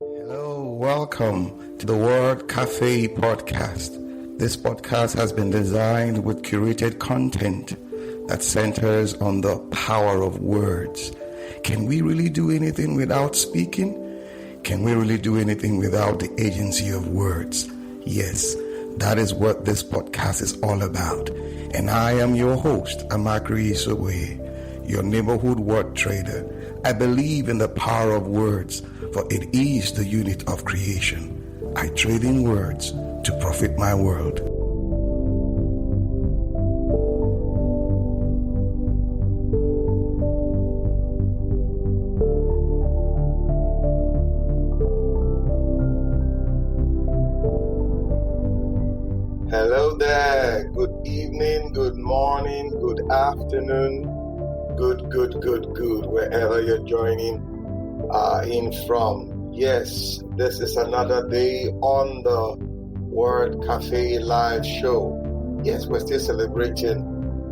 Hello, welcome to the Word Cafe podcast. This podcast has been designed with curated content that centers on the power of words. Can we really do anything without speaking? Can we really do anything without the agency of words? Yes, that is what this podcast is all about. And I am your host, Grace Ngozi Onyeobuolise, your neighborhood word trader. I believe in the power of words, for it is the unit of creation. I trade in words to profit my world. Hello there. Good evening, good morning, good afternoon, good, wherever you're joining in from. Yes, this is another day on the Word Cafe live show. Yes, we're still celebrating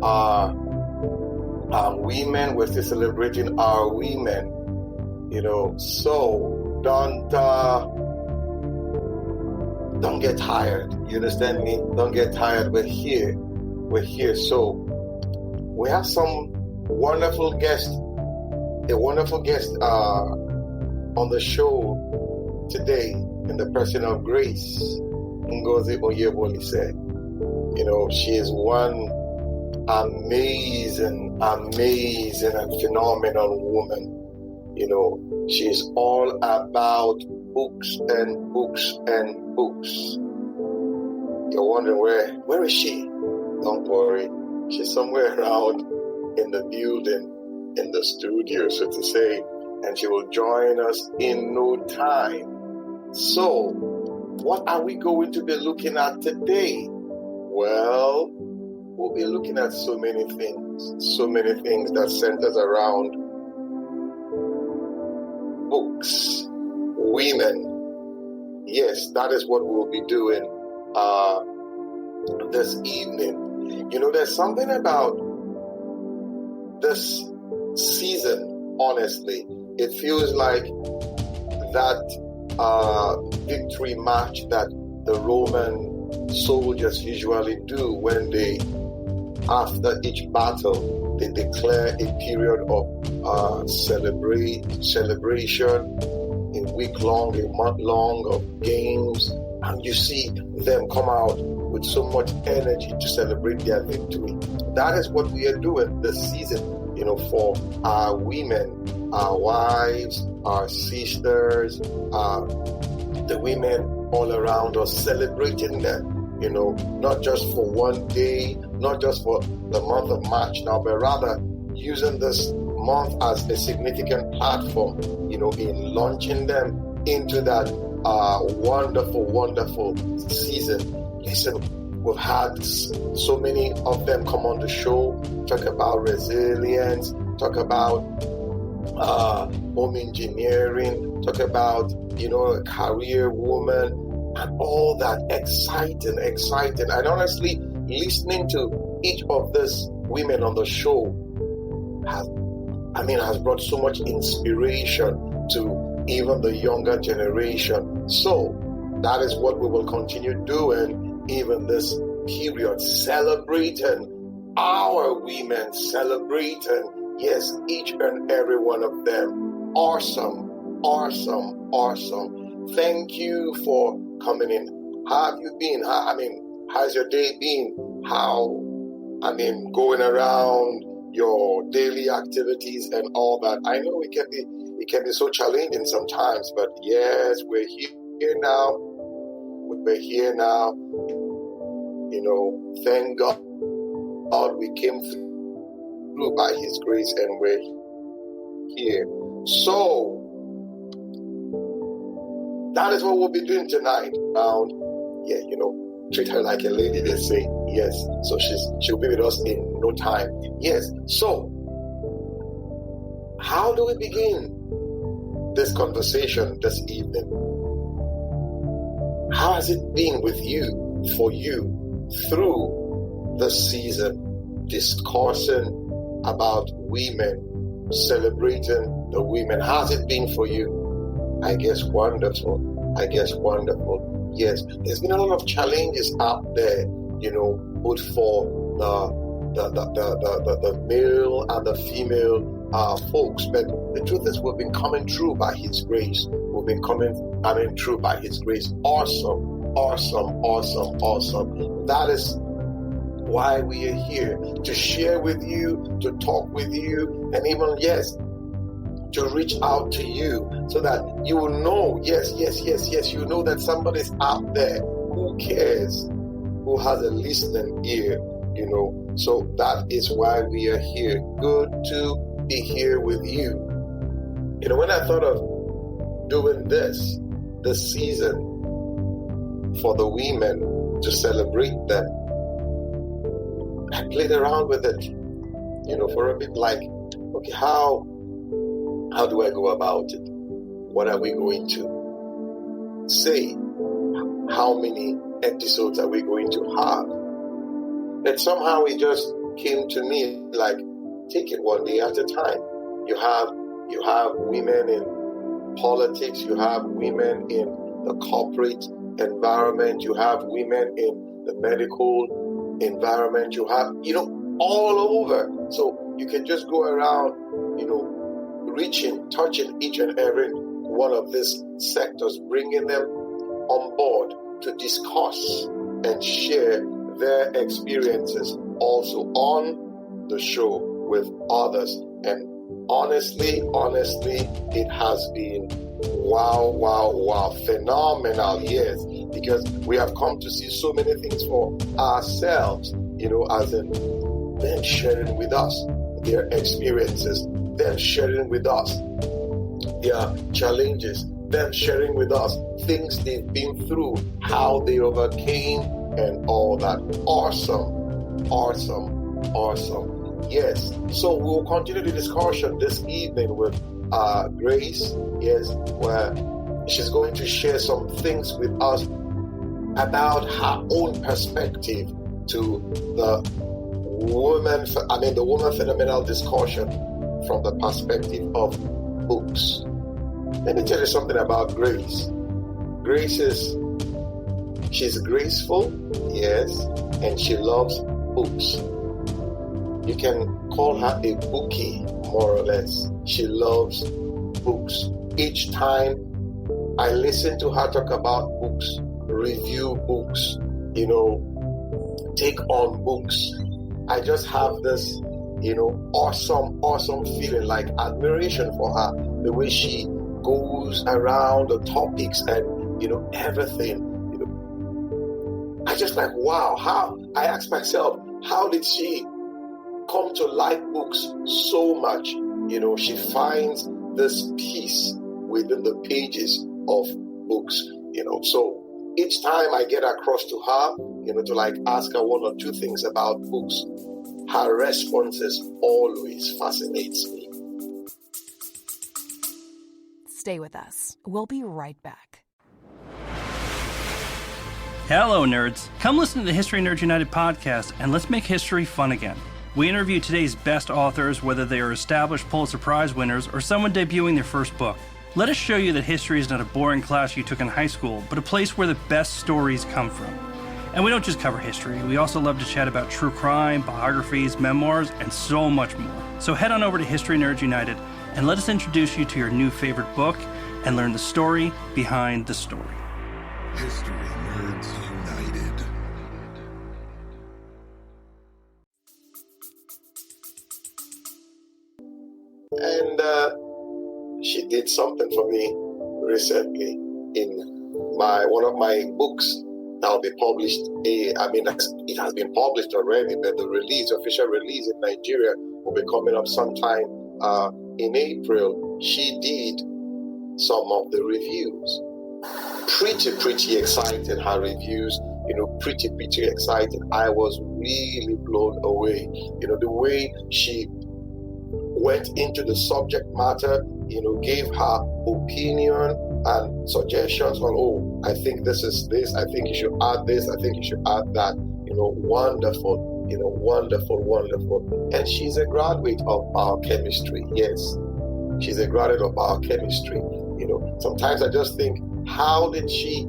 our women. We're still celebrating our women. So don't get tired. You understand me? Don't get tired. We're here. So we have some wonderful guest on the show today, in the person of Grace Ngozi Onyeobuolise. She is one amazing and phenomenal woman. She is all about books and books and books. You're wondering where is she? Don't worry. She's somewhere around in the building, in the studio, so to say, and she will join us in no time. So, what are we going to be looking at today? Well, we'll be looking at so many things that centers around books, women. Yes, that is what we'll be doing this evening. There's something about this season, honestly. It feels like that victory march that the Roman soldiers usually do when after each battle, they declare a period of celebration, a week long, a month long of games, and you see them come out with so much energy to celebrate their victory. That is what we are doing this season, for our women, our wives, our sisters, the women all around us, celebrating them, not just for one day, not just for the month of March now, but rather using this month as a significant platform, in launching them into that wonderful season. Listen, we've had so many of them come on the show, talk about resilience, talk about home engineering, talk about, a career woman, and all that. Exciting. And honestly, listening to each of these women on the show has brought so much inspiration to even the younger generation. So that is what we will continue doing even this period, celebrating our women, celebrating, yes, each and every one of them. Awesome. Thank you for coming in. How have you been? How's your day been? Going around your daily activities and all that. I know it can be so challenging sometimes, but yes, we're here now. Thank God we came through by His grace and we're here. So that is what we'll be doing tonight. Treat her like a lady, they say. Yes. So she'll be with us in no time. Yes. So how do we begin this conversation this evening? How has it been with you, for you, through the season, discussing about women, celebrating the women? How has it been for you? I guess wonderful. Yes, there's been a lot of challenges out there, both for the male and the female folks. But the truth is, we've been coming through by His grace. We've been coming through by His grace. Awesome. That is why we are here, to share with you, to talk with you, and even, yes, to reach out to you so that you will know, yes, you know that somebody's out there who cares, who has a listening ear, So that is why we are here. Good to be here with you. When I thought of doing this season for the women to celebrate them, I played around with it, for a bit, like, okay, how do I go about it? What are we going to say? How many episodes are we going to have? And somehow it just came to me like, take it one day at a time. You have women in politics, you have women in the corporate environment, you have women in the medical environment, you have, all over. So you can just go around, reaching, touching each and every one of these sectors, bringing them on board to discuss and share their experiences also on the show with others. And honestly, it has been wow, phenomenal, yes, because we have come to see so many things for ourselves, as in them sharing with us their experiences, them sharing with us their challenges, them sharing with us things they've been through, how they overcame, and all that. Awesome. Yes. So we'll continue the discussion this evening with Grace, yes, where she's going to share some things with us about her own perspective to the woman phenomenal discussion from the perspective of books. Let me tell you something about Grace. She's graceful, yes, and she loves books. You can call her a bookie, more or less. She loves books. Each time I listen to her talk about books, review books, take on books, I just have this, awesome feeling, like admiration for her, the way she goes around the topics and, everything. I just like, wow, I ask myself, how did she come to like books so much? She finds this peace within the pages of books, So each time I get across to her, to like ask her one or two things about books, her responses always fascinates me. Stay with us. We'll be right back. Hello, nerds. Come listen to the History Nerds United podcast, and let's make history fun again. We interview today's best authors, whether they are established Pulitzer Prize winners or someone debuting their first book. Let us show you that history is not a boring class you took in high school, but a place where the best stories come from. And we don't just cover history. We also love to chat about true crime, biographies, memoirs, and so much more. So head on over to History Nerds United and let us introduce you to your new favorite book and learn the story behind the story. History Nerds United. And she did something for me recently in one of my books that will be published. It has been published already, but the official release in Nigeria will be coming up sometime in April. She did some of the reviews. Pretty excited, her reviews, pretty excited. I was really blown away. The way she went into the subject matter, gave her opinion and suggestions on, I think this is this, I think you should add this, I think you should add that. Wonderful, wonderful. And she's a graduate of biochemistry. Yes, she's a graduate of biochemistry. Sometimes I just think, how did she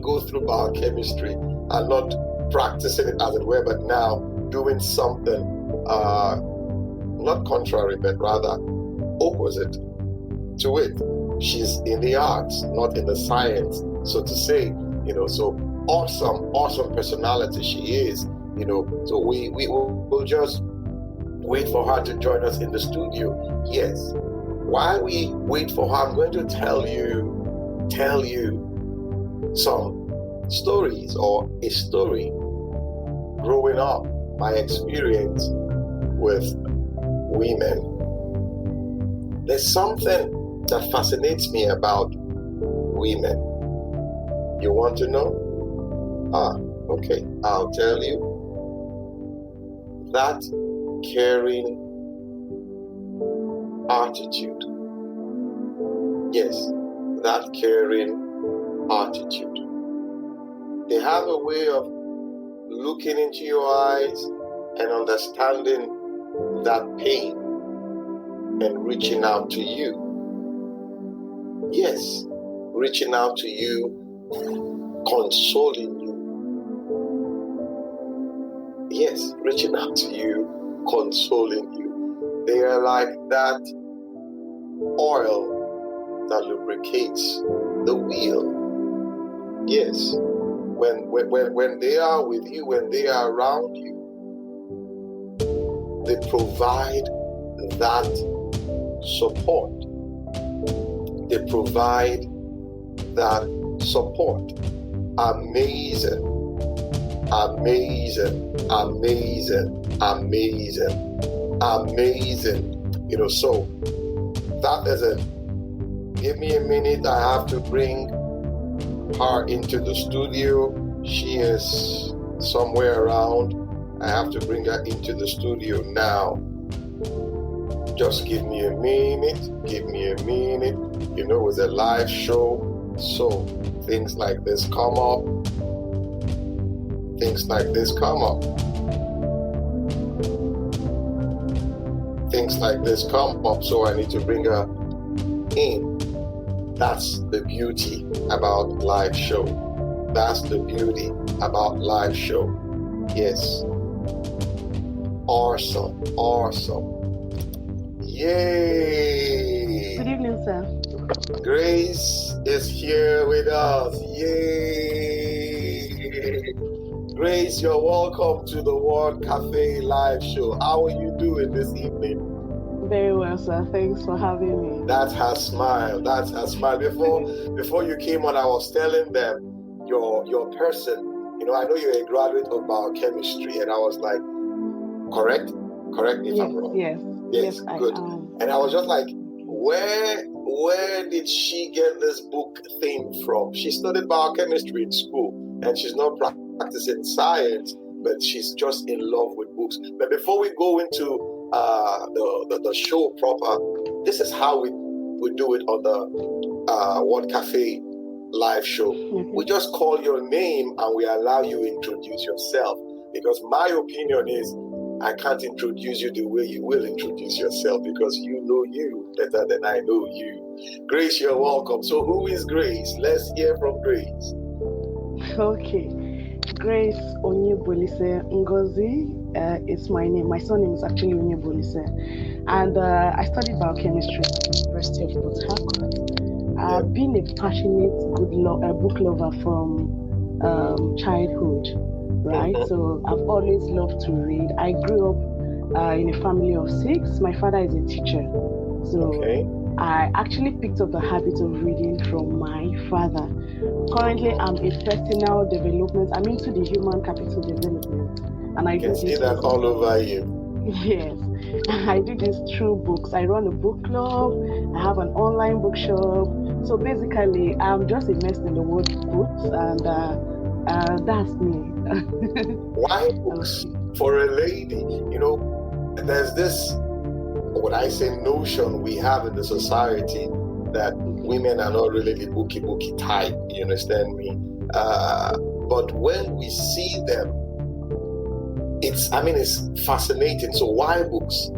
go through biochemistry and not practicing it as it were, but now doing something not contrary, but rather opposite to it? She's in the arts, not in the science, so to say. So awesome personality she is. So we will just wait for her to join us in the studio. Yes. While we wait for her, I'm going to tell you some stories, or a story growing up, my experience with women. There's something that fascinates me about women. You want to know? Okay, I'll tell you. That caring attitude. Yes, that caring attitude. They have a way of looking into your eyes and understanding that pain and reaching out to you. Yes, reaching out to you, consoling you. Yes, reaching out to you, consoling you. They are like that oil that lubricates the wheel. Yes, when they are with you, when they are around you, they provide that support. They provide that support. Amazing. So that is it. Give me a minute. I have to bring her into the studio. She is somewhere around. I have to bring her into the studio now. Just give me a minute. It's a live show, so things like this come up. Things like this come up, so I need to bring her in. That's the beauty about live show. Yes. Awesome. Yay! Good evening, sir. Grace is here with us. Yay! Grace, you're welcome to the World Cafe live show. How are you doing this evening? Very well, sir. Thanks for having me. That's her smile. Before you came on, I was telling them your person. I know you're a graduate of biochemistry, and I was like, correct me if I'm wrong. Yes, good. I am. And I was just like, where did she get this book theme from? She studied biochemistry in school, and she's not practicing science, but she's just in love with books. But before we go into the show proper, this is how we do it on the World Cafe live show. Mm-hmm. We just call your name and we allow you to introduce yourself, because my opinion is I can't introduce you the way you will introduce yourself, because you know you better than I know you. Grace, you're welcome. So who is Grace? Let's hear from Grace. Okay. Grace Onyeobuolise Ngozi is my name. My surname is actually Onyeobuolise. And I studied biochemistry at the University of Port Harcourt. I've been a passionate book lover from childhood, right? Mm-hmm. So I've always loved to read. I grew up in a family of 6. My father is a teacher. So I actually picked up the habit of reading from my father. Currently, I'm in personal development. I'm into the human capital development. And I can see that all over you. Yes. I do this through books. I run a book club. I have an online bookshop. So basically, I'm just immersed in the world of books, and that's me. Why books? For a lady, there's this, what I say, notion we have in the society that women are not really the booky type, you understand me? But when we see them, it's fascinating. So why books?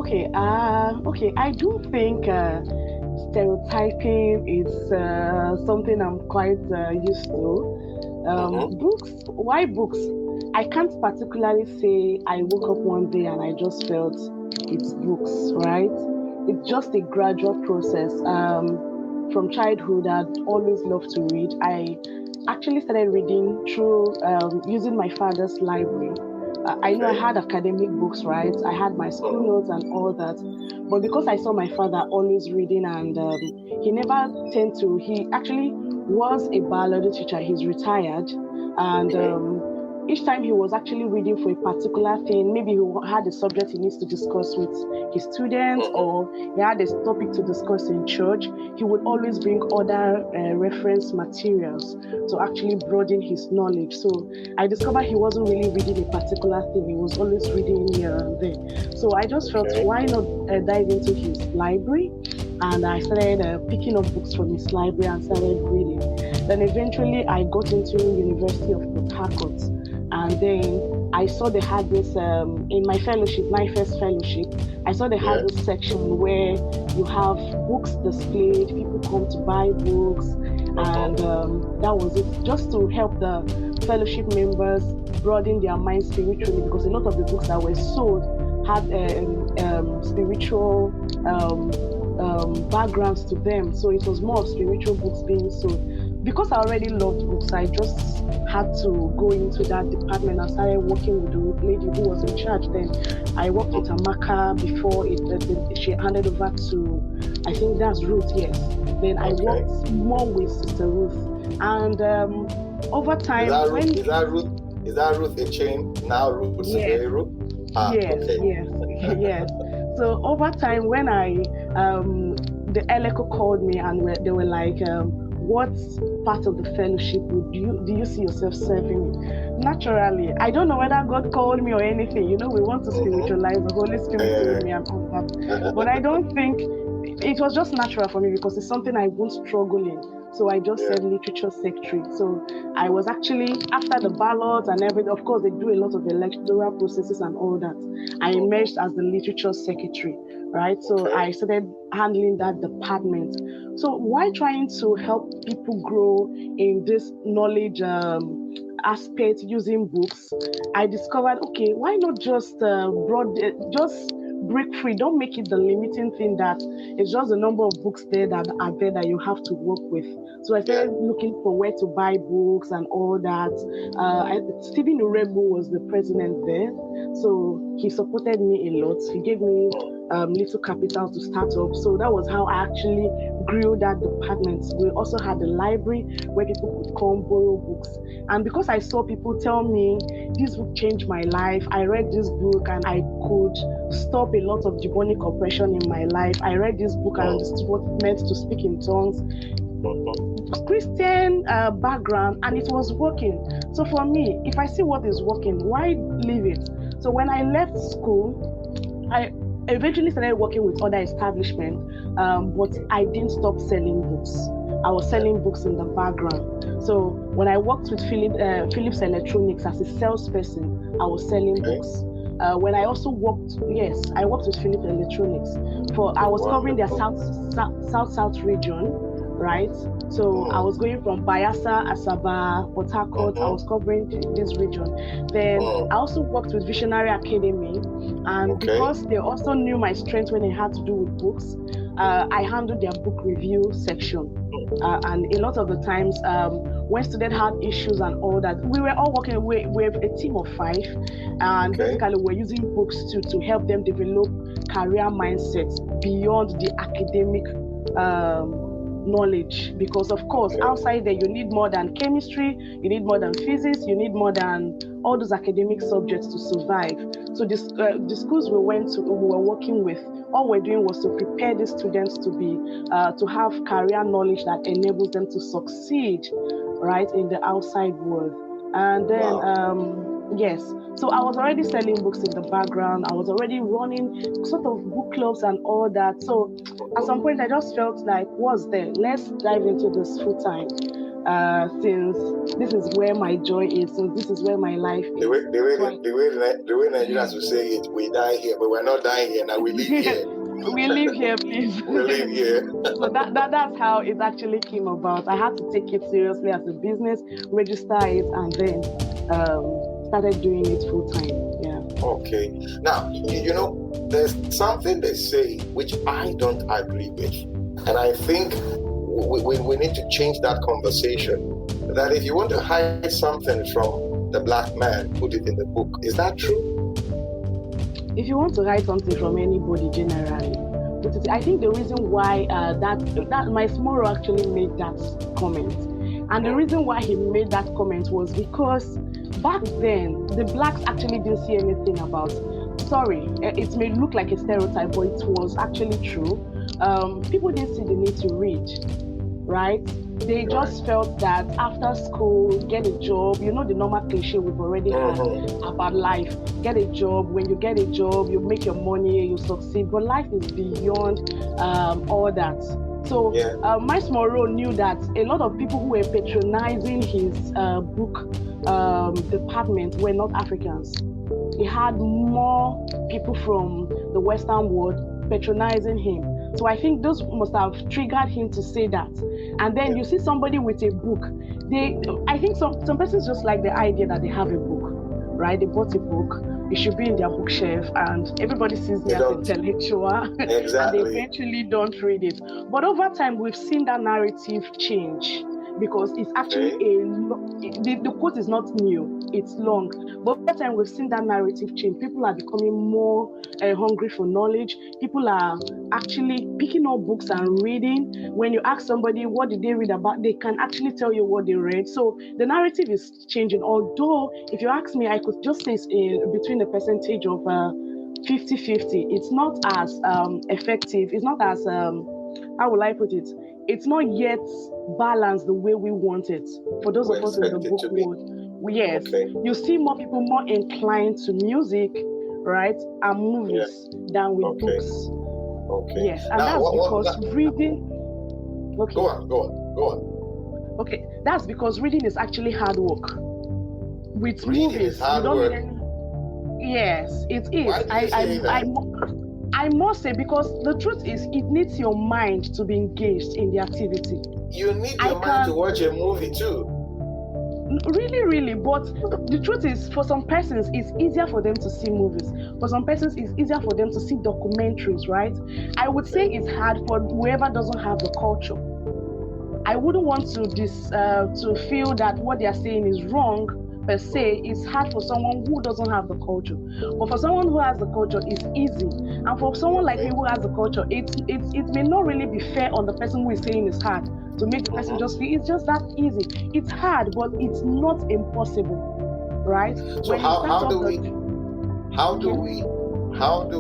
Okay. I do think stereotyping is something I'm quite used to. Books. Why books? I can't particularly say I woke up one day and I just felt it's books, right? It's just a gradual process. From childhood, I'd always loved to read. I actually started reading through using my father's library. I know I had academic books, right? I had my school notes and all that. But because I saw my father always reading, and he never he actually was a biology teacher, he's retired. And each time he was actually reading for a particular thing, maybe he had a subject he needs to discuss with his students, or he had a topic to discuss in church, he would always bring other reference materials to actually broaden his knowledge. So I discovered he wasn't really reading a particular thing, he was always reading here and there. So I just felt, why not dive into his library? And I started picking up books from his library and started reading. Then eventually I got into University of Port Harcourt. And then I saw they had this, in my fellowship, my first fellowship, I saw they had this section where you have books displayed, people come to buy books, and that was it, just to help the fellowship members broaden their minds spiritually, because a lot of the books that were sold had spiritual backgrounds to them. So it was more of spiritual books being sold. Because I already loved books, I just had to go into that department. I started working with the lady who was in charge then. I worked with Amaka before she handed over to, I think that's Ruth, yes. Then I worked more with Sister Ruth. And over time... Is that Ruth in chain? Now Ruth is very Ruth? Yes. So over time, when the Eleco called me and they were like, what part of the fellowship do you see yourself serving in? Naturally, I don't know whether God called me or anything. You know, we want to spiritualize the Holy Spirit with me and all that. But I don't think, it was just natural for me because it's something I won't struggle in. So I just said literature secretary. So I was actually, after the ballots and everything, of course, they do a lot of electoral processes and all that. I emerged as the literature secretary, right? So I started handling that department. So while trying to help people grow in this knowledge aspect using books, I discovered, okay, why not just break free? Don't make it the limiting thing that it's just the number of books there that are there that you have to work with. So I started looking for where to buy books and all that. Stephen Urebu was the president there, so he supported me a lot. He gave me little capital to start up. So that was how I actually grew that department. We also had a library where people could come borrow books. And because I saw people tell me, this book changed my life, I read this book and I could stop a lot of demonic oppression in my life. I read this book and understood what it meant to speak in tongues. Christian background, and it was working. So for me, if I see what is working, why leave it? So when I left school, I eventually started working with other establishments, but I didn't stop selling books. I was selling books in the background. So when I worked with Philps Electronics as a salesperson, I was selling books. When I also worked with Philps Electronics. I was covering their south region, right? So I was going from Bayelsa, Asaba, Port Harcourt. I was covering this region. Then I also worked with Visionary Academy, and because they also knew my strength when it had to do with books, I handled their book review section. And a lot of the times, when students had issues and all that, we were all working with a team of 5, and basically we're using books to help them develop career mindsets beyond the academic knowledge, because of course outside there you need more than chemistry, you need more than physics, you need more than all those academic subjects to survive. So the schools we were working with, all we're doing was to prepare the students to have career knowledge that enables them to succeed right in the outside world. And then so I was already selling books in the background. I was already running sort of book clubs and all that. So at some point I just felt like, what's there? Let's dive into this full time. since this is where my joy is, since this is where my life is. The way Nigerians will say it, we die here, but we're not dying here now. We live here. We live here, please. We live here. So that's how it actually came about. I had to take it seriously as a business, register it, and then started doing it full time. Yeah. Okay. Now, you know, there's something they say which I don't agree with, and I think we need to change that conversation. That if you want to hide something from the black man, put it in the book. Is that true? If you want to hide something from anybody generally, I think the reason why that my Smoro actually made that comment, and the reason why he made that comment was because back then the blacks actually didn't see anything about. Sorry, it may look like a stereotype, but it was actually true. People didn't see the need to read, right? They just felt that after school, get a job. You know the normal cliche we've already had about life. Get a job. When you get a job, you make your money, you succeed. But life is beyond all that. So Miles Monroe knew that a lot of people who were patronizing his book department were not Africans. He had more people from the Western world patronizing him. So I think those must have triggered him to say that. And then you see somebody with a book. I think some persons just like the idea that they have a book, right? They bought a book. It should be in their bookshelf, and everybody sees me as intellectual. Exactly. And they eventually don't read it. But over time, we've seen that narrative change, because it's actually the quote is not new, it's long. But over time, we've seen that narrative change. People are becoming more hungry for knowledge. People are actually picking up books and reading. When you ask somebody what did they read about, they can actually tell you what they read. So the narrative is changing. Although, if you ask me, I could just say it's between the percentage of 50-50. It's not as effective. It's not as, how will I put it? It's not yet balanced the way we want it. For those of us in the book world, yes, you see more people more inclined to music, right, and movies than with books. Okay. Yes, and now, that's because reading. Okay. Go on. Okay, that's because reading is actually hard work. With reading movies, is hard work. Yes, it is. Why do you say that? I must say, because the truth is, it needs your mind to be engaged in the activity. You need your mind to watch a movie too. Really, but the truth is, for some persons, it's easier for them to see movies. For some persons, it's easier for them to see documentaries, right? I would say it's hard for whoever doesn't have the culture. I wouldn't want to feel that what they are saying is wrong, per se. It's hard for someone who doesn't have the culture. But for someone who has the culture, it's easy. And for someone like me who has the culture, it may not really be fair on the person who is saying it's hard to make the person just feel it's just that easy. It's hard, but it's not impossible, right? So how do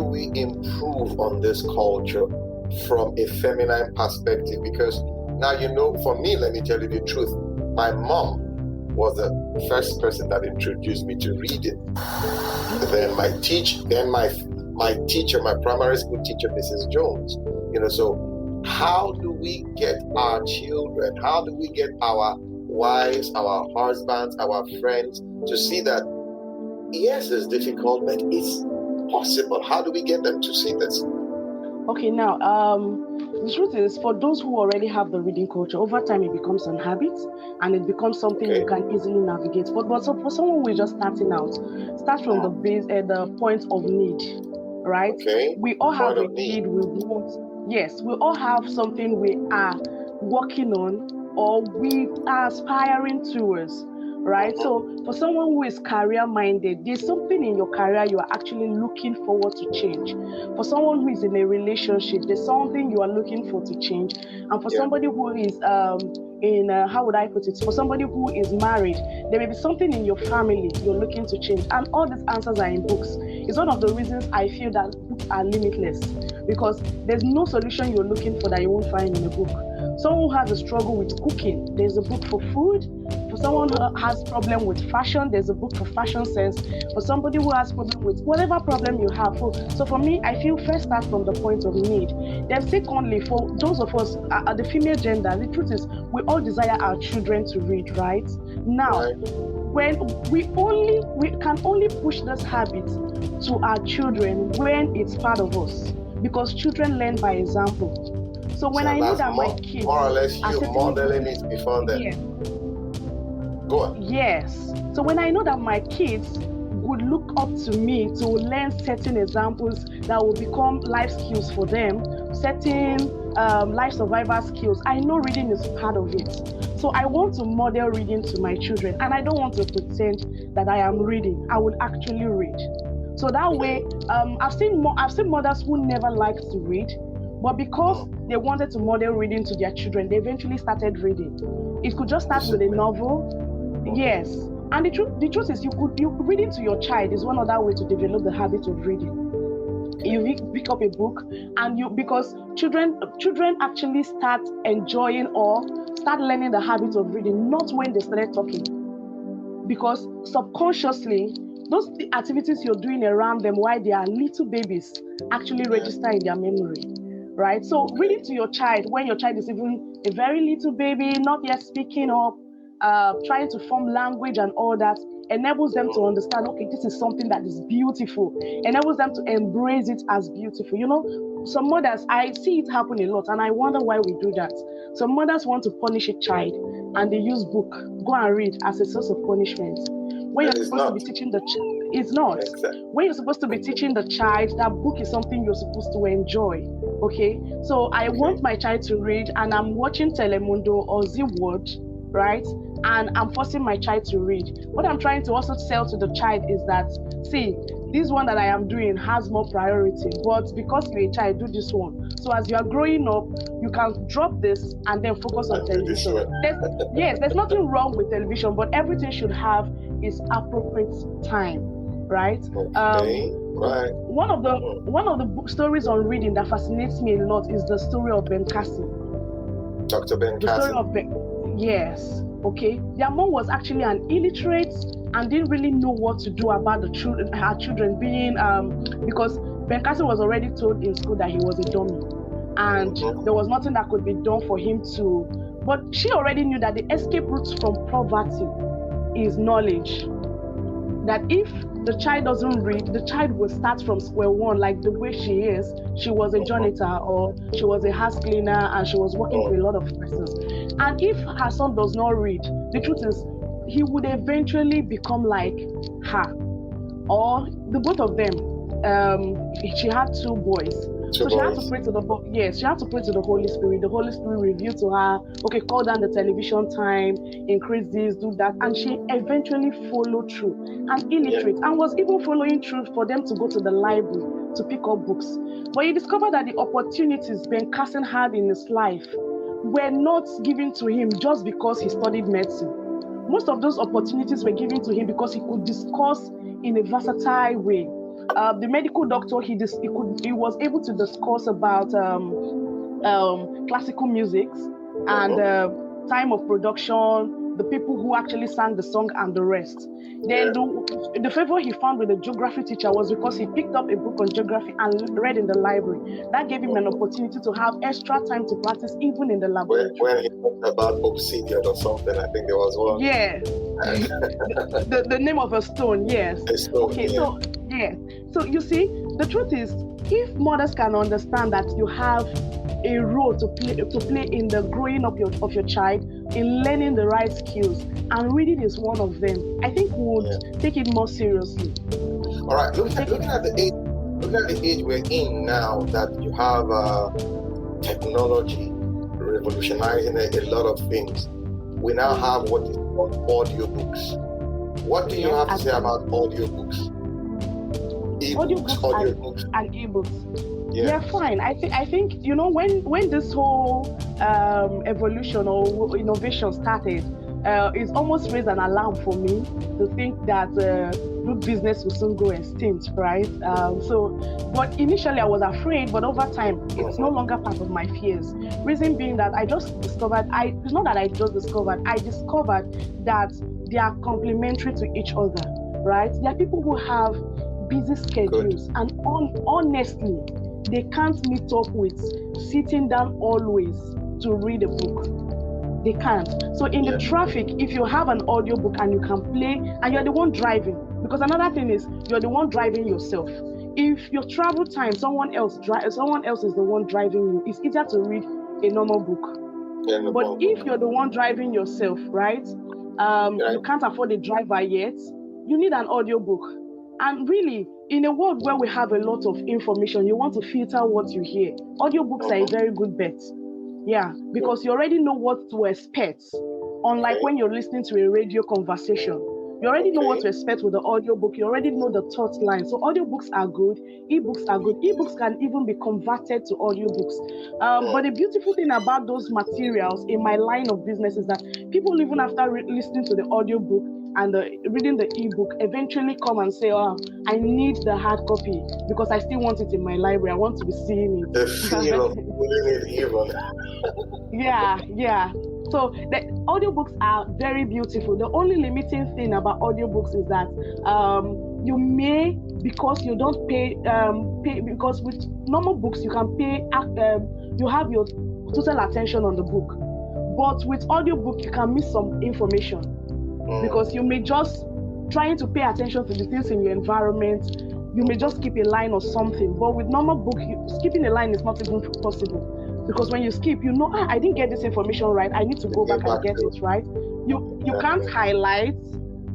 we improve on this culture from a feminine perspective? Because now, you know, for me, let me tell you the truth. My mom was the first person that introduced me to reading. Then my primary school teacher, Mrs. Jones. You know, so how do we get our children, how do we get our wives, our husbands, our friends to see that, yes, it's difficult, but it's possible? How do we get them to see this? Okay, now, the truth is, for those who already have the reading culture, over time it becomes an habit, and it becomes something you can easily navigate. But so for someone who is just starting out, start from the base at the point of need, right? Okay. We all have a need we want. Yes, we all have something we are working on or we are aspiring towards, right? So for someone who is career-minded, there's something in your career you are actually looking forward to change. For someone who is in a relationship, there's something you are looking for to change. And for somebody who is how would I put it? For somebody who is married, there may be something in your family you're looking to change. And all these answers are in books. It's one of the reasons I feel that books are limitless, because there's no solution you're looking for that you won't find in a book. Someone who has a struggle with cooking, there's a book for food. For For someone who has problem with fashion, there's a book for fashion sense. For somebody who has problem with whatever problem you have. So for me, I feel first start from the point of need. Then secondly, for those of us, the female gender, the truth is we all desire our children to read, right? Now, when we can only push this habit to our children when it's part of us, because children learn by example. So when I know that my kids, more or less, you modeling it before them. Yeah. Go on. Yes. So when I know that my kids would look up to me to learn certain examples that will become life skills for them, certain life survival skills, I know reading is part of it. So I want to model reading to my children, and I don't want to pretend that I am reading. I will actually read. So that way, I've seen mothers who never liked to read, but because they wanted to model reading to their children, they eventually started reading. It could just start with a novel. Yes. And the truth is, you reading to your child is one other way to develop the habit of reading. You pick up a book, and because children actually start enjoying or start learning the habit of reading, not when they started talking. Because subconsciously, those activities you're doing around them while they are little babies actually register in their memory. Right? So reading to your child when your child is even a very little baby, not yet speaking up, trying to form language and all that, enables them to understand, okay, this is something that is beautiful, enables them to embrace it as beautiful. You know, some mothers, I see it happen a lot, and I wonder why we do that. Some mothers want to punish a child, and they use book, go and read, as a source of punishment. When you're supposed to be teaching the child, it's not. Exactly. When you're supposed to be teaching the child, that book is something you're supposed to enjoy. Okay, so I want my child to read, and I'm watching Telemundo or Z-Word, right? And I'm forcing my child to read. What I'm trying to also sell to the child is that, see, this one that I am doing has more priority, but because you're a child, do this one. So as you are growing up, you can drop this and then focus on television. There's nothing wrong with television, but everything should have its appropriate time, right? Right. One of the book stories on reading that fascinates me a lot is the story of Ben Cassie. Dr. Ben Cassie. The story of Ben. Yes. Okay. Their mom was actually an illiterate and didn't really know what to do about her children being because Ben Cassie was already told in school that he was a dummy, and there was nothing that could be done for him to. But she already knew that the escape route from poverty is knowledge. That if the child doesn't read, the child will start from square one, like the way she is. She was a janitor, or she was a house cleaner, and she was working for a lot of persons. And if her son does not read, the truth is, he would eventually become like her, or the both of them. She had two boys. She had to pray to the she had to pray to the Holy Spirit. The Holy Spirit revealed to her, okay, call down the television time, increase this, do that, and she eventually followed through. And illiterate, and was even following through for them to go to the library to pick up books. But he discovered that the opportunities Ben Cassie had in his life were not given to him just because he studied medicine. Most of those opportunities were given to him because he could discuss in a versatile way. The medical doctor, he was able to discuss about classical music and time of production, the people who actually sang the song and the rest. Then the favor he found with the geography teacher was because he picked up a book on geography and read in the library. That gave him an opportunity to have extra time to practice even in the laboratory. When he talked about obsidian or something, I think there was one. Yeah. the name of a stone, yes. So you see, the truth is, if mothers can understand that you have a role to play in the growing up of your child, in learning the right skills, and reading is one of them, I think we would take it more seriously. All right, looking at the age we're in now, that you have technology revolutionizing a lot of things. We now have what is called audiobooks. What do you have to say about audiobooks? Audiobooks and ebooks. Yeah, fine. I think when this whole evolution or innovation started, it's almost raised an alarm for me to think that good business will soon go extinct, right? But initially I was afraid, but over time, it's no longer part of my fears. Reason being that I discovered that they are complementary to each other, right? There are people who have busy schedules, and honestly, they can't meet up with sitting down always to read a book. They can't. So in the traffic, if you have an audiobook and you can play, and you're the one driving, because another thing is you're the one driving yourself. If your travel time, someone else is the one driving you, it's easier to read a normal book. But if you're the one driving yourself, right? You can't afford a driver yet, you need an audiobook. And really, in a world where we have a lot of information, you want to filter what you hear. Audiobooks are a very good bet. Yeah, because you already know what to expect. Unlike when you're listening to a radio conversation, you already know what to expect with the audiobook. You already know the thought line. So audiobooks are good. Ebooks are good. Ebooks can even be converted to audiobooks. But the beautiful thing about those materials in my line of business is that people, even after listening to the audiobook and reading the ebook, eventually come and say, "Oh, I need the hard copy because I still want it in my library. I want to be seeing it." The feel of reading it even. Yeah. So the audiobooks are very beautiful. The only limiting thing about audiobooks is that you may, because you don't pay, because with normal books you can pay, you have your total attention on the book. But with audiobook you can miss some information because you may just trying to pay attention to the things in your environment. You may just skip a line or something. But with normal book, skipping a line is not even possible. Because when you skip, you know, I didn't get this information right. I need to go back and get it right. You can't highlight.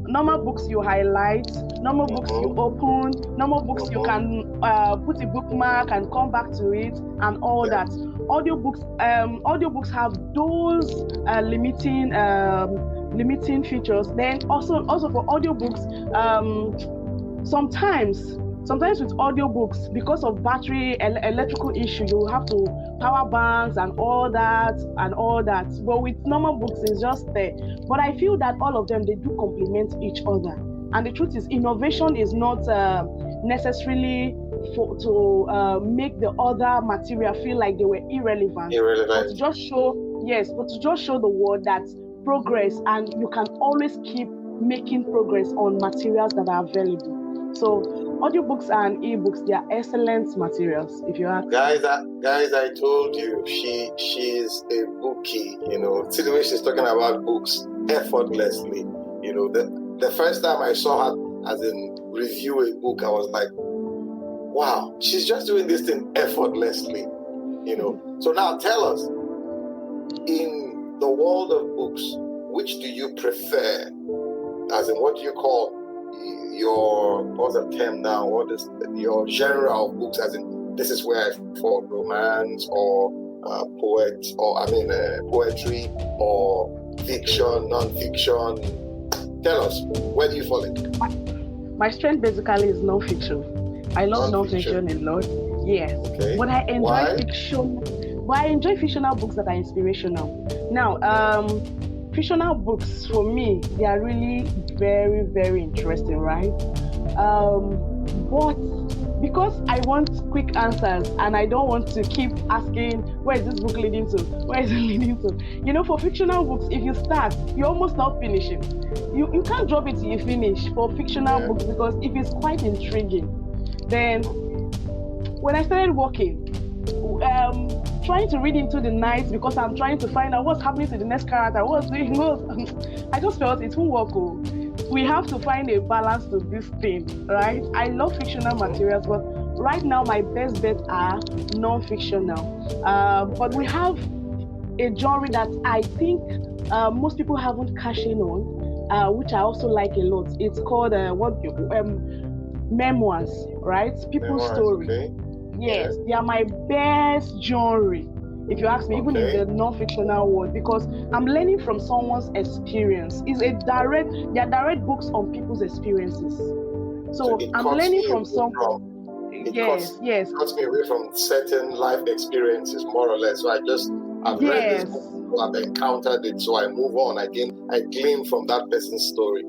Normal books you highlight. Normal books you open. Normal books you can put a bookmark and come back to it and all that. Audiobooks have those limiting features. Then also for audiobooks, sometimes with audiobooks, because of battery electrical issue, you have to power banks and all that. But with normal books, it's just there. But I feel that all of them, they do complement each other. And the truth is, innovation is not necessarily to make the other material feel like they were irrelevant. But to just show the world that progress, and you can always keep making progress on materials that are available. So audiobooks and ebooks, they are excellent materials. If you ask guys, I told you she's a bookie. You know, see the way she's talking about books effortlessly. You know, the first time I saw her as in review a book, I was like, wow, she's just doing this thing effortlessly. You know. So now tell us, in the world of books, which do you prefer? As in, what do you call your, what's the term now? What is your genre of books? As in, this is where I fall: romance or poetry, or fiction, non-fiction. Tell us, where do you fall in? My strength basically is non-fiction. I love non-fiction a lot. Yes, but I enjoy fiction. But I enjoy fictional books that are inspirational. Now, fictional books for me, they are really very, very interesting, right? But because I want quick answers and I don't want to keep asking, where is this book leading to? Where is it leading to? You know, for fictional books, if you start, you almost not finishing. You can't drop it till you finish for fictional books, because if it's quite intriguing, then when I started working, trying to read into the night because I'm trying to find out what's happening to the next character, I just felt it won't work. We have to find a balance to this thing, right? I love fictional materials, but right now my best bets are non-fictional. But we have a genre that I think most people haven't cashed in on, which I also like a lot. It's called memoirs, right? People's story. Okay. Yes, they are my best genre, if you ask me, even in the non-fictional world, because I'm learning from someone's experience. They are direct books on people's experiences. So I'm learning from someone. Yes. It cuts me away from certain life experiences, more or less. So I just I've read this book, I've encountered it, so I move on. I glean from that person's story.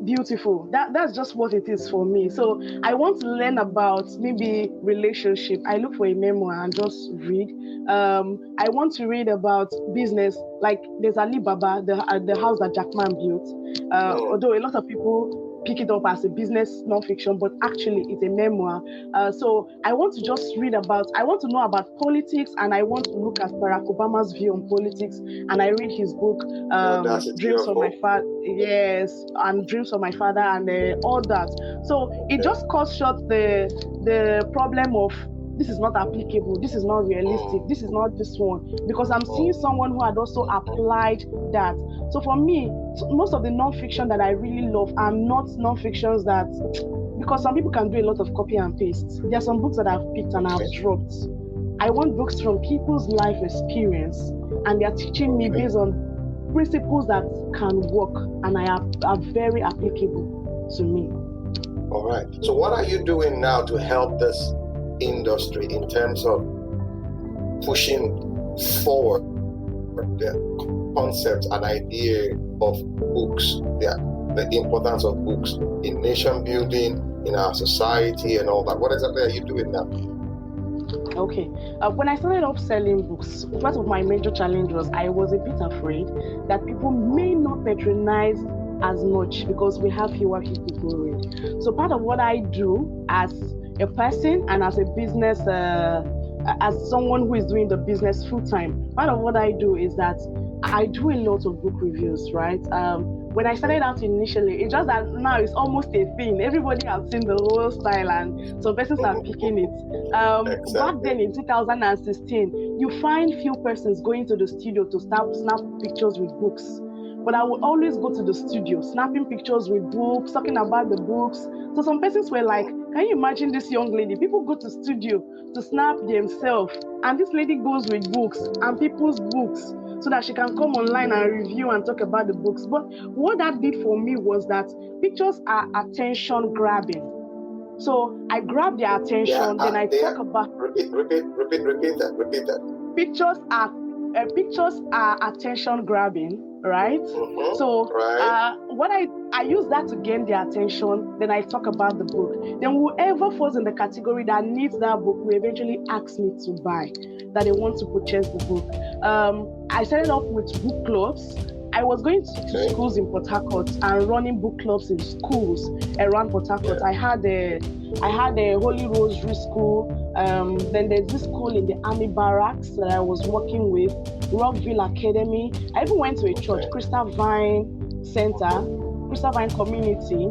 Beautiful. That's just what it is for me. So I want to learn about maybe relationship. I look for a memoir and just read. I want to read about business. Like there's Alibaba, the house that Jack Ma built. Although a lot of people pick it up as a business nonfiction, but actually it's a memoir. So I want to just read about, I want to know about politics, and I want to look at Barack Obama's view on politics. And I read his book, Dreams of My Father. Yes, and Dreams of My Father, and all that. So it just cuts short the problem of this is not applicable, this is not realistic, this is not this one, because I'm seeing someone who had also applied that. So for me, most of the non-fiction that I really love are not non-fictions that, because some people can do a lot of copy and paste. There are some books that I've picked and I've dropped. I want books from people's life experience, and they're teaching me based on principles that can work and are very applicable to me. All right. So what are you doing now to help this industry in terms of pushing forward the concept and idea of books, the importance of books in nation building, in our society and all that? What exactly are you doing now? Okay. When I started off selling books, part of my major challenge was I was a bit afraid that people may not patronize as much because we have fewer people who read. So part of what I do as a person and as a business, as someone who is doing the business full time, part of what I do is that I do a lot of book reviews, right? When I started out initially, it's just that now it's almost a thing. Everybody has seen the whole style and some persons are picking it. Back then in 2016, you find few persons going to the studio to snap pictures with books. But I would always go to the studio, snapping pictures with books, talking about the books. So some persons were like, can you imagine this young lady? People go to studio to snap themselves, and this lady goes with books and people's books so that she can come online and review and talk about the books. But what that did for me was that pictures are attention grabbing. So I grab their attention, then I talk about... Repeat that. Pictures are attention grabbing, right? Mm-hmm. So right. What I use that to gain their attention, then I talk about the book. Then whoever falls in the category that needs that book will eventually ask me to buy, that they want to purchase the book. I started off with book clubs. I was going to schools in Port Harcourt and running book clubs in schools around Port Harcourt. I had a Holy Rosary School. Then there's this school in the Army Barracks that I was working with, Rockville Academy. I even went to a church, Crystal Vine Center, Crystal Vine Community.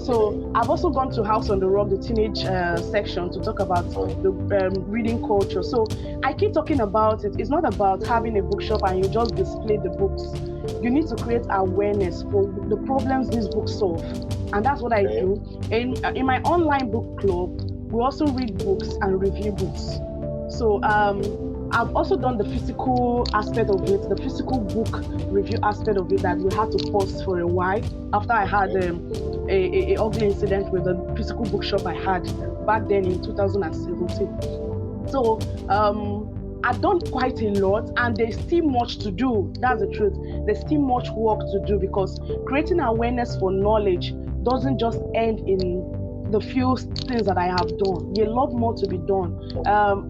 So I've also gone to House on the Rock, the teenage section, to talk about the reading culture. So I keep talking about it. It's not about having a bookshop and you just display the books. You need to create awareness for the problems these books solve. And that's what I do. In my online book club, we also read books and review books. So I've also done the physical aspect of it, the physical book review aspect of it that we had to pause for a while after I had a ugly incident with the physical bookshop I had back then in 2017. So I've done quite a lot, and there's still much to do. That's the truth. There's still much work to do, because creating awareness for knowledge doesn't just end in the few things that I have done. There's a lot more to be done.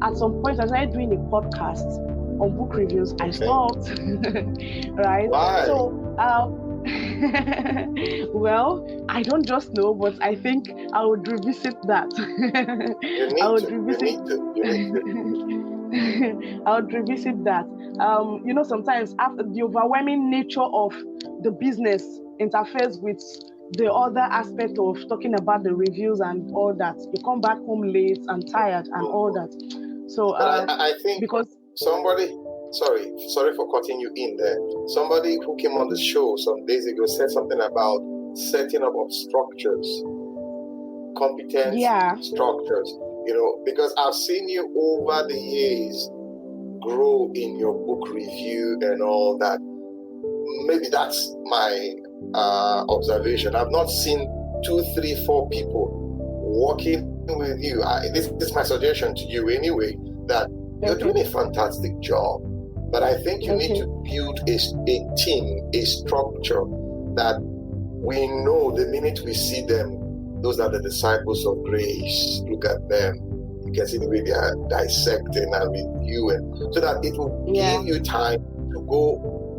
At some point, I started doing a podcast on book reviews. I stopped, right? Why? So, well, I don't just know, but I think I would revisit that. I would revisit that. Sometimes after the overwhelming nature of the business interferes with the other aspect of talking about the reviews and all that. You come back home late and tired and all that. So I think because somebody, sorry for cutting you in there. Somebody who came on the show some days ago said something about setting up of structures, competence structures. Because I've seen you over the years grow in your book review and all that. Maybe that's my observation. I've not seen 2, 3, 4 people working with you. This is my suggestion to you anyway, that you're doing a fantastic job. But I think you need to build a team, a structure that we know the minute we see them, those are the disciples of grace. Look at them. You can see the way they are dissecting and reviewing, so that it will give you time to go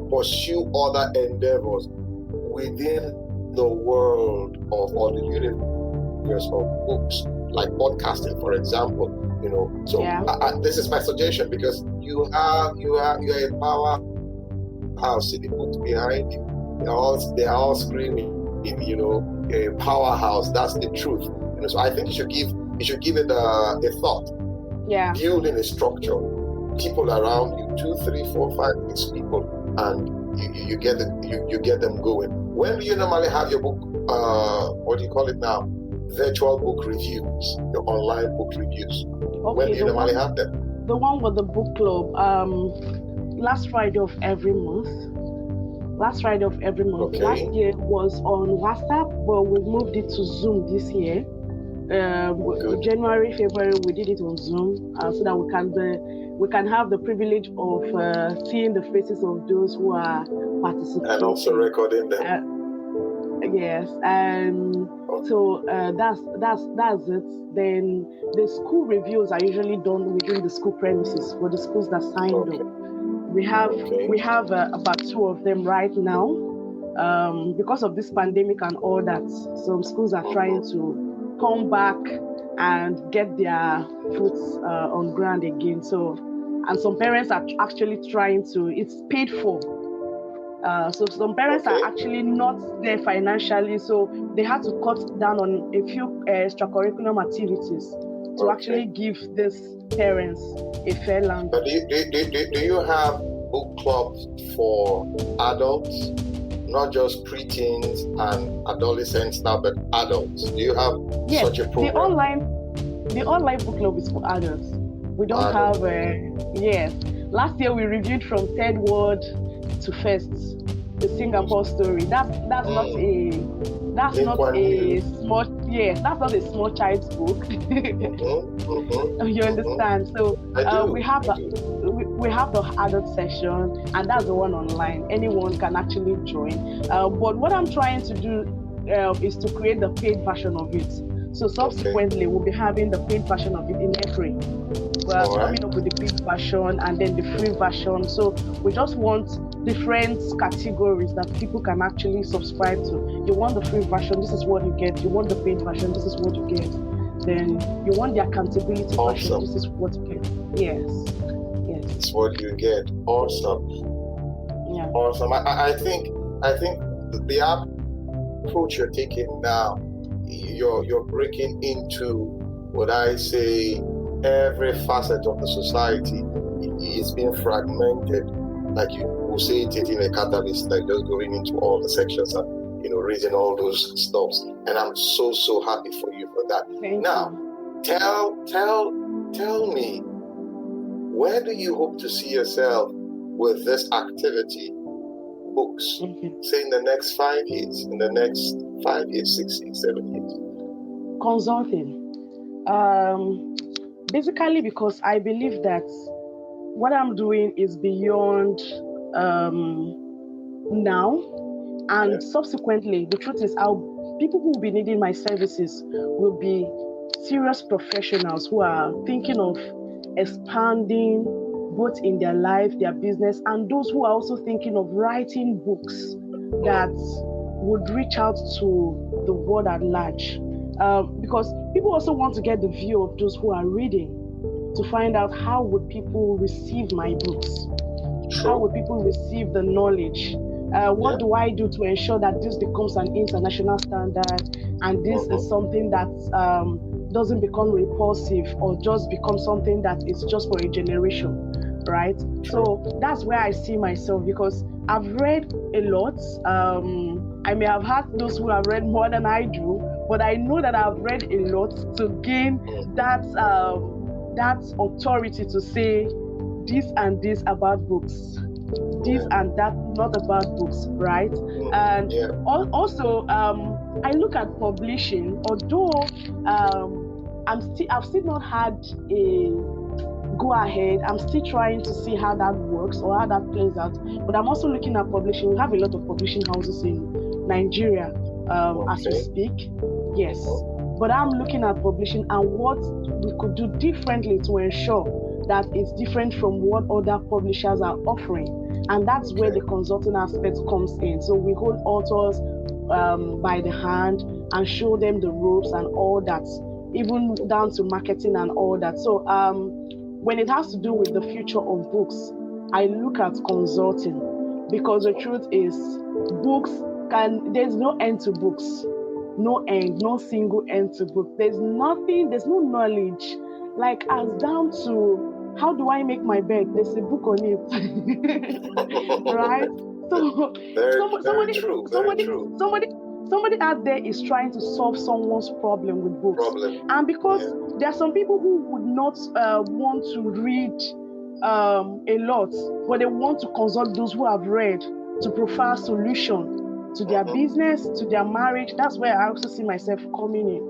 pursue other endeavors within the world of, or the universe of books, like podcasting, for example. So this is my suggestion, because you're a powerhouse in the books behind you. They are all screaming, you're a powerhouse. That's the truth. So I think you should give it a thought. Yeah. Building a structure, people around you, 2, 3, 4, 5, 6 people, and you get them going. When do you normally have your book? What do you call it now? Virtual book reviews, your online book reviews. Okay, when do you normally have them? The one with the book club, last Friday of every month. Okay. Last year was on WhatsApp, but we moved it to Zoom this year. January, February, we did it on Zoom, so that we can have the privilege of seeing the faces of those who are participating, and also recording them. Yes, and so that's it. Then the school reviews are usually done within the school premises for the schools that signed up. We have about 2 of them right now. Because of this pandemic and all that, some schools are trying to come back and get their foot on ground again. So, and some parents are actually trying to. It's paid for. So some parents are actually not there financially, so they had to cut down on a few extracurricular activities to actually give these parents a fair land. But do you have book clubs for adults, not just preteens and adolescents now, but adults? Do you have such a program? The online book club is for adults. We don't have Last year we reviewed from Third Word to First, the Singapore story. That's not a small child's book. You understand? So we have the adult section, and that's the one online. Anyone can actually join. But what I'm trying to do is to create the paid version of it. So subsequently, we'll be having the paid version of it in April. We're coming up with the paid version and then the free version. So we just want different categories that people can actually subscribe to. You want the free version, this is what you get. You want the paid version, this is what you get. Then you want the accountability version, this is what you get. Yes. It's what you get. Awesome. Yeah. Awesome. I think the approach you're taking now, you're breaking into what I say every facet of the society. It's been fragmented, like you will say it in a catalyst, like just going into all the sections and raising all those stops. And I'm so happy for you for that. Now, tell me, where do you hope to see yourself with this activity, books, say in the next 5 years, in the next 5 years, 6 years, 7 years? Consulting. Basically, because I believe that what I'm doing is beyond now, and subsequently, the truth is, people who will be needing my services will be serious professionals who are thinking of expanding both in their life, their business, and those who are also thinking of writing books that would reach out to the world at large. Because people also want to get the view of those who are reading, to find out how would people receive my books? How would people receive the knowledge? What do I do to ensure that this becomes an international standard, and this is something that doesn't become repulsive or just become something that is just for a generation, right? So that's where I see myself, because I've read a lot. I may have had those who have read more than I do, but I know that I've read a lot to gain that authority to say this and this about books, this and that not about books, right? And also, I look at publishing, although I've still not had a go ahead. I'm still trying to see how that works or how that plays out. But I'm also looking at publishing. We have a lot of publishing houses in Nigeria as we speak. Yes. But I'm looking at publishing and what we could do differently to ensure that it's different from what other publishers are offering. And that's where the consulting aspect comes in. So we hold authors by the hand and show them the ropes and all that, even down to marketing and all that. So when it has to do with the future of books, I look at consulting, because the truth is there's no end to books. No end, no single end to book. There's no knowledge. Like as down to how do I make my bed? There's a book on it. Right? So somebody out there is trying to solve someone's problem with books. And because there are some people who would not want to read a lot, but they want to consult those who have read to provide solution to their business, to their marriage. That's where I also see myself coming in.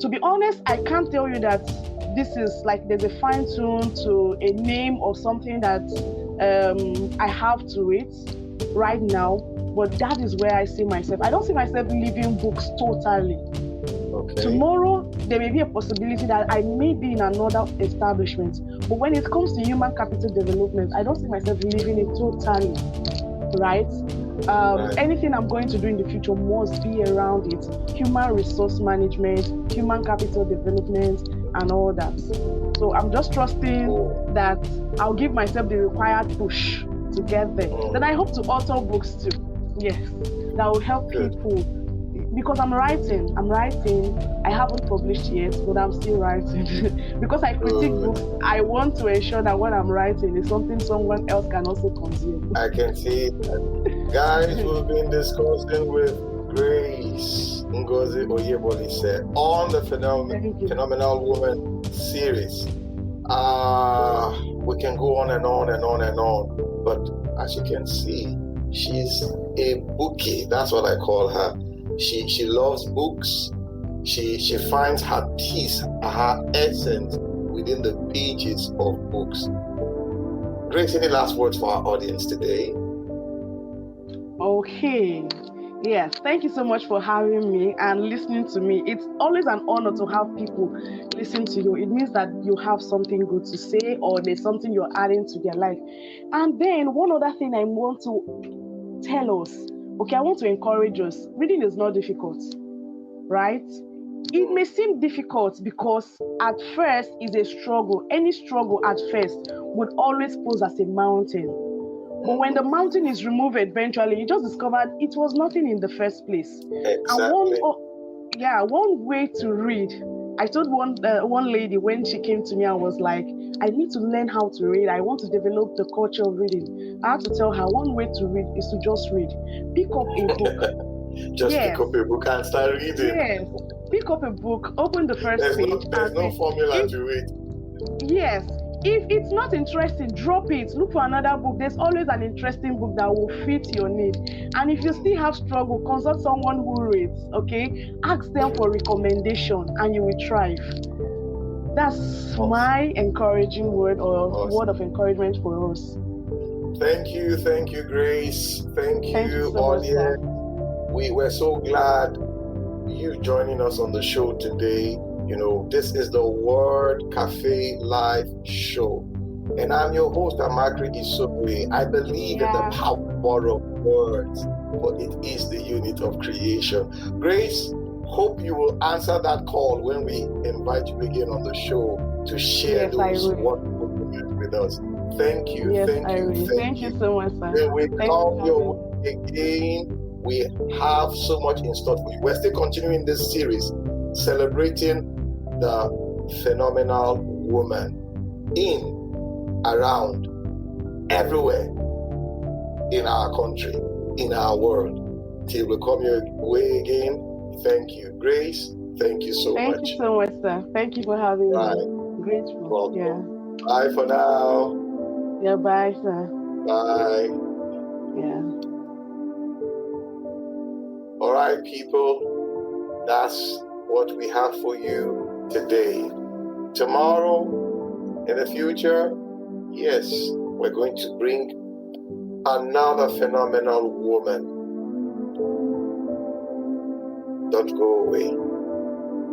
To be honest, I can't tell you that this is like there's a fine tune to a name or something that I have to it right now, but that is where I see myself. I don't see myself leaving books totally. Tomorrow, there may be a possibility that I may be in another establishment, but when it comes to human capital development, I don't see myself leaving it totally, right? Anything I'm going to do in the future must be around it. Human resource management, human capital development, and all that. So I'm just trusting that I'll give myself the required push to get there. Then I hope to author books too. Yes, that will help people. Because I'm writing. I haven't published yet, but I'm still writing. Because I critique books, I want to ensure that what I'm writing is something someone else can also consume. I can see it. Guys, we've been discussing with Grace Ngozi Onyeobuolise on the Phenomenal Woman series. We can go on and on and on and on, but as you can see, she's a bookie. That's what I call her. She loves books. She finds her peace, her essence within the pages of books. Grace, any last words for our audience today? Okay. Yes, thank you so much for having me and listening to me. It's always an honor to have people listen to you. It means that you have something good to say or there's something you're adding to their life. And then one other thing I want to tell us, I want to encourage us. Reading is not difficult, right? It may seem difficult because at first it's a struggle. Any struggle at first would always pose as a mountain. But when the mountain is removed eventually, you just discovered it was nothing in the first place. Exactly. And one way to read, I told one lady when she came to me, I was like, I need to learn how to read. I want to develop the culture of reading. I had to tell her one way to read is to just read. Pick up a book. Pick up a book and start reading. Yes. Pick up a book, open the first page. There's no formula to read. Yes. If it's not interesting, drop it. Look for another book. There's always an interesting book that will fit your need. And if you still have struggle, consult someone who reads, okay? Ask them for recommendation and you will thrive. That's my encouraging word or word of encouragement for us. Thank you, Grace. Thank you, so audience. We were so glad you joining us on the show today. You know, this is the Word Cafe Live show. And I'm your host, Amakri Isogwe. I believe in the power of words, for it is the unit of creation. Grace, hope you will answer that call when we invite you again on the show to share those wonderful moments with us. Thank you. Yes, Thank you so much, sir. When we come your way again, we have so much in store for you. We're still continuing this series, celebrating the phenomenal woman in, around, everywhere in our country, in our world. Till we come your way again, thank you. Grace, thank you so much. Thank you so much, sir. Thank you for having me. Grateful. Welcome. Yeah. Bye for now. Yeah, bye, sir. Bye. Yeah. All right, people, that's what we have for you today. Tomorrow, In the future, yes, we're going to bring another phenomenal woman. Don't go away.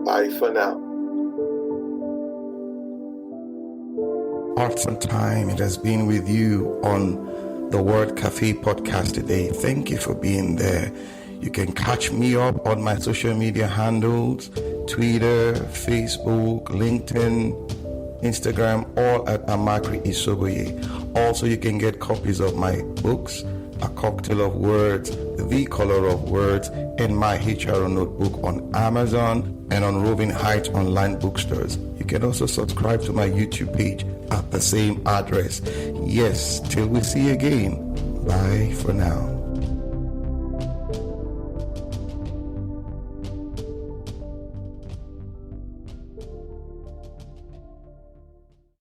Bye for now. Awesome time it has been with you on the Word Cafe podcast today. Thank you for being there. You can catch me up on my social media handles, Twitter, Facebook, LinkedIn, Instagram, all at Amakri Isoboye. Also, you can get copies of my books, A Cocktail of Words, The Color of Words, and my HR notebook on Amazon and on Roving Heights online bookstores. You can also subscribe to my YouTube page at the same address. Yes, till we see you again. Bye for now.